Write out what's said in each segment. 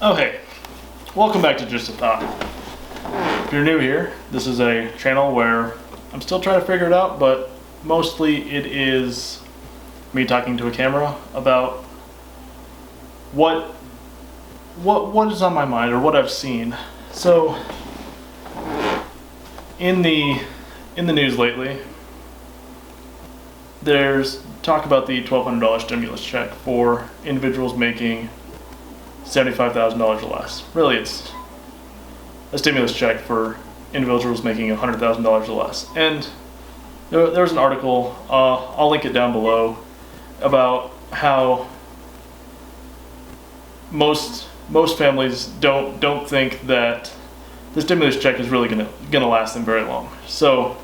Oh hey, welcome back to Just a Thought. If you're new here, this is a channel where I'm still trying to figure it out, but mostly it is me talking to a camera about what is on my mind or what I've seen. So in the news lately, there's talk about the $1,200 stimulus check for individuals making $75,000 or less. Really, it's a stimulus check for individuals making $100,000 or less. And there was an article, I'll link it down below, about how most families don't think that the stimulus check is really gonna last them very long. So,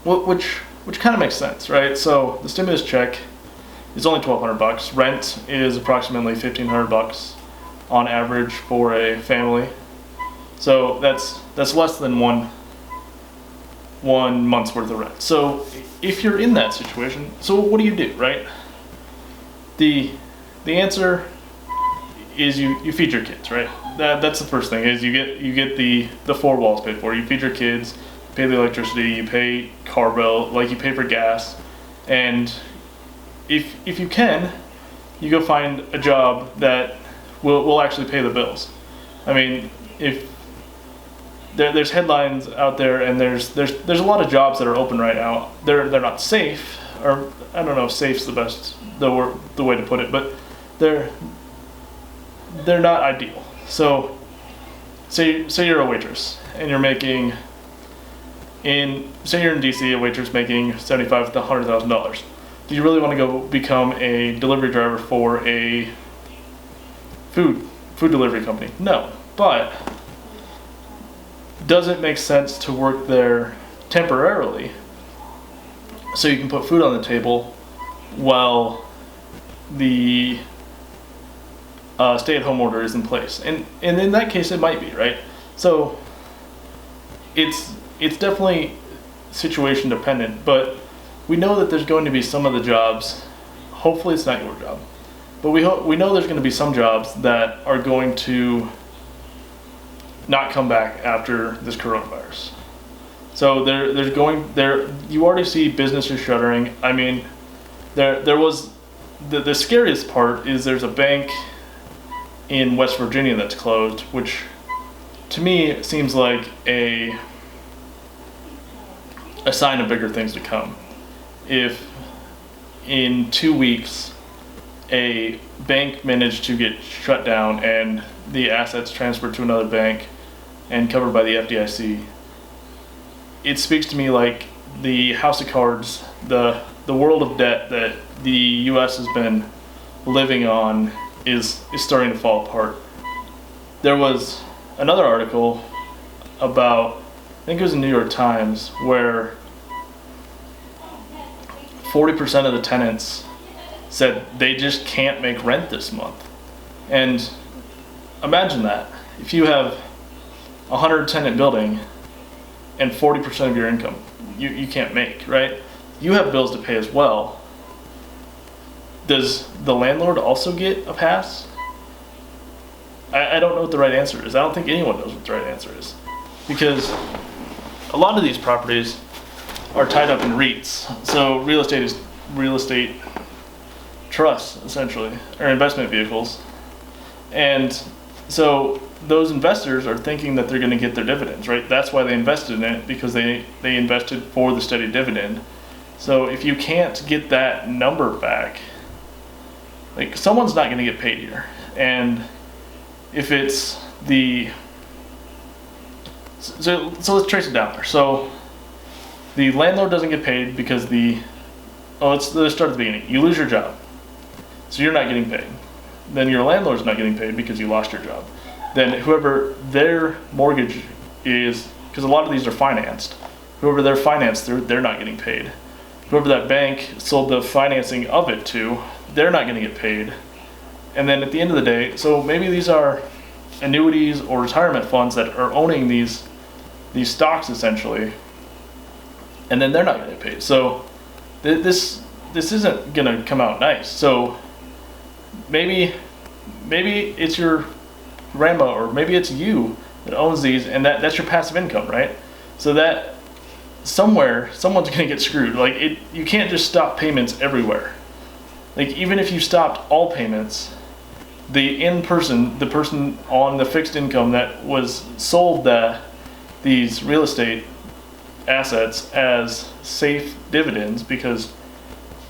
which kind of makes sense, right? So the stimulus check is only $1,200. Rent is approximately $1,500 on average for a family. So that's less than one month's worth of rent. So if you're in that situation, so what do, right? The answer is you feed your kids, right? That's the first thing, is you get the four walls paid for. You feed your kids, pay the electricity, you pay car bill, like you pay for gas, and if you can, you go find a job that will actually pay the bills. I mean, if there's headlines out there, and there's a lot of jobs that are open right now. They're not safe, or I don't know if safe's the way to put it, but they're not ideal. So say you're a waitress and you're making say you're in DC, a waitress making $75,000 to $100,000. Do you really want to go become a delivery driver for a food delivery company? No. But does it make sense to work there temporarily so you can put food on the table while the stay-at-home order is in place? And in that case, it might be, right? So it's definitely situation dependent, but we know that there's going to be some of the jobs, hopefully it's not your job, but we know there's going to be some jobs that are going to not come back after this coronavirus. So you already see businesses shuttering. I mean, there was the scariest part is there's a bank in West Virginia that's closed, which to me seems like a sign of bigger things to come. If in 2 weeks a bank managed to get shut down and the assets transferred to another bank and covered by the FDIC, it speaks to me like the house of cards, the world of debt that the US has been living on is starting to fall apart. There was another article about, I think it was in New York Times, where 40% of the tenants said they just can't make rent this month. And imagine that. If you have a 100-tenant building and 40% of your income you can't make, right? You have bills to pay as well. Does the landlord also get a pass? I don't know what the right answer is. I don't think anyone knows what the right answer is, because a lot of these properties are tied up in REITs. So real estate trusts, essentially, or investment vehicles. And so those investors are thinking that they're going to get their dividends, right? That's why they invested in it, because they invested for the steady dividend. So if you can't get that number back, like, someone's not going to get paid here. And if it's so let's trace it down there. So the landlord doesn't get paid because let's start at the beginning. You lose your job, so you're not getting paid. Then your landlord's not getting paid because you lost your job. Then whoever their mortgage is, because a lot of these are financed, whoever they're financed through, they're not getting paid. Whoever that bank sold the financing of it to, they're not going to get paid. And then at the end of the day, so maybe these are annuities or retirement funds that are owning these stocks essentially, and then they're not going to get paid. So this isn't going to come out nice. So maybe maybe it's your grandma or maybe it's you that owns these, and that's your passive income, right? So that somewhere someone's gonna get screwed. Like you can't just stop payments everywhere. Like even if you stopped all payments, the person on the fixed income that was sold these real estate assets as safe dividends, because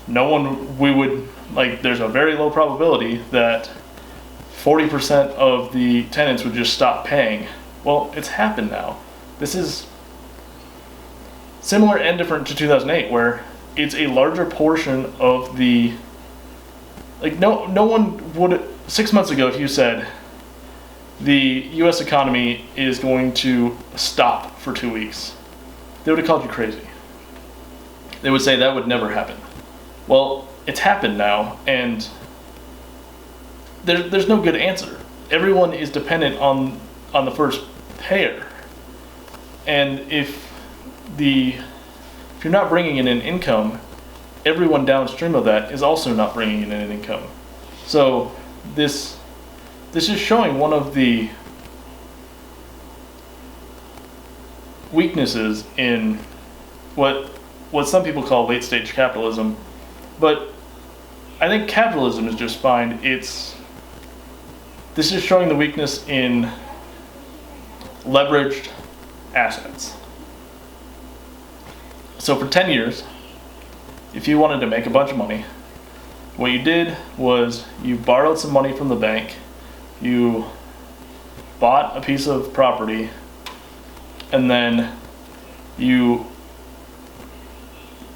there's a very low probability that 40% of the tenants would just stop paying. Well, it's happened now. This is similar and different to 2008, where it's a larger portion of the, like no one would, 6 months ago, if you said the US economy is going to stop for 2 weeks, they would have called you crazy. They would say that would never happen. Well, it's happened now, and there's no good answer. Everyone is dependent on the first payer, and if you're not bringing in an income, everyone downstream of that is also not bringing in an income. So this is showing one of the weaknesses in what some people call late stage capitalism, but I think capitalism is just fine. This is showing the weakness in leveraged assets. So for 10 years, if you wanted to make a bunch of money, what you did was you borrowed some money from the bank, you bought a piece of property, and then you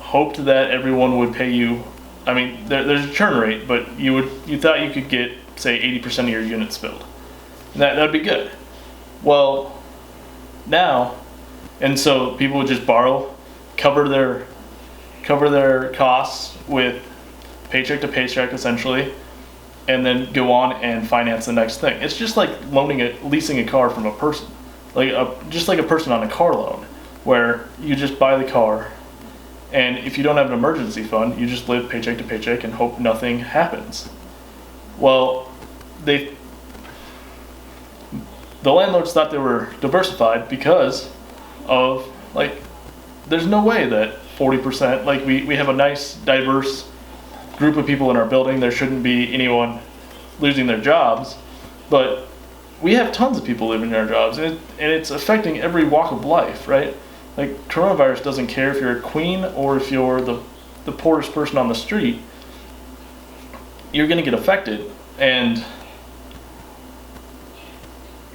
hoped that everyone would pay you. I mean, there's a churn rate, but you thought you could get, say, 80% of your units filled. That'd be good. Well, now, and so people would just borrow, cover their costs with paycheck to paycheck essentially, and then go on and finance the next thing. It's just like leasing a car from a person, just like a person on a car loan, where you just buy the car, and if you don't have an emergency fund, you just live paycheck to paycheck and hope nothing happens. Well, the landlords thought they were diversified because of, there's no way that 40%, we have a nice diverse group of people in our building, there shouldn't be anyone losing their jobs, but we have tons of people living in our jobs, and it's affecting every walk of life, right? Like, coronavirus doesn't care if you're a queen or if you're the poorest person on the street, you're gonna get affected. And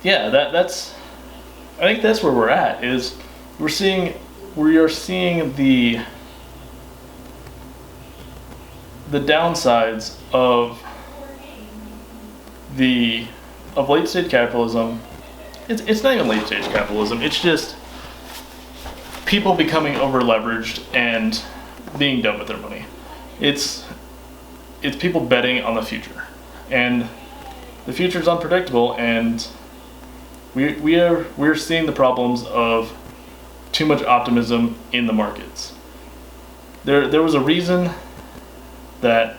yeah, I think that's where we're at, is we are seeing the downsides of late stage capitalism. It's not even late stage capitalism, it's just people becoming over leveraged and being done with their money. It's people betting on the future, and the future is unpredictable, and we're seeing the problems of too much optimism in the markets. There was a reason that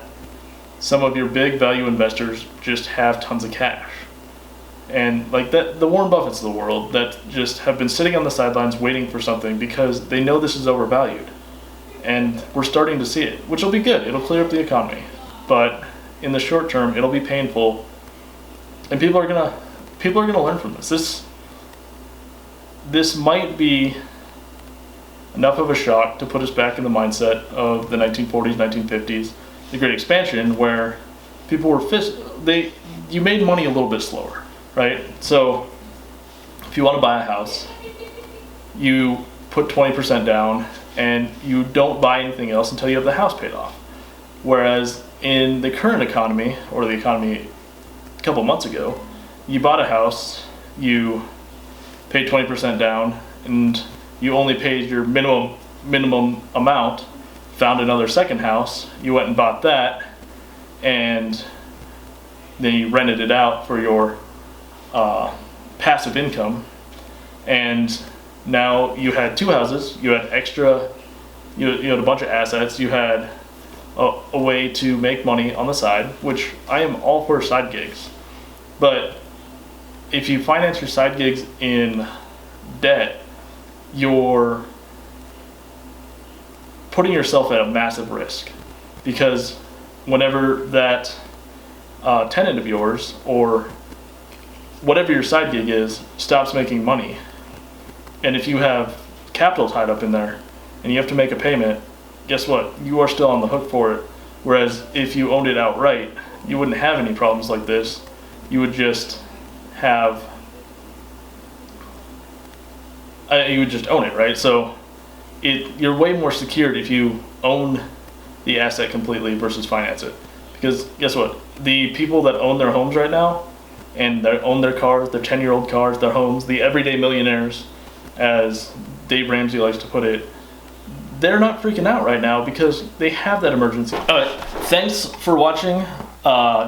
some of your big value investors just have tons of cash, and like that, the Warren Buffetts of the world that just have been sitting on the sidelines waiting for something because they know this is overvalued, and we're starting to see it, which will be good. It'll clear up the economy, but in the short term, it'll be painful, and people are gonna learn from this. This might be enough of a shock to put us back in the mindset of the 1940s, 1950s, the Great Expansion, where people were you made money a little bit slower, right? So if you want to buy a house, you put 20% down and you don't buy anything else until you have the house paid off. Whereas in the current economy, or the economy a couple months ago, you bought a house, you paid 20% down, and you only paid your minimum amount, found another second house, you went and bought that, and then you rented it out for your passive income, and now you had two houses, you had extra, you had a bunch of assets, you had a way to make money on the side, which I am all for side gigs. But if you finance your side gigs in debt, you're putting yourself at a massive risk, because whenever that tenant of yours or whatever your side gig is stops making money, and if you have capital tied up in there and you have to make a payment, guess what? You are still on the hook for it. Whereas if you owned it outright, you wouldn't have any problems like this. You would just have, you would just own it, right? So you're way more secured if you own the asset completely versus finance it. Because guess what? The people that own their homes right now, and they own their cars, their 10-year-old cars, their homes, the everyday millionaires, as Dave Ramsey likes to put it, they're not freaking out right now because they have that emergency. All right, thanks for watching.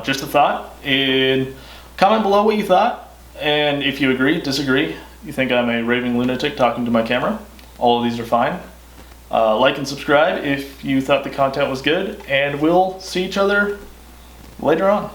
Just a thought. Comment below what you thought, and if you agree, disagree, you think I'm a raving lunatic talking to my camera, all of these are fine. Like and subscribe if you thought the content was good, and we'll see each other later on.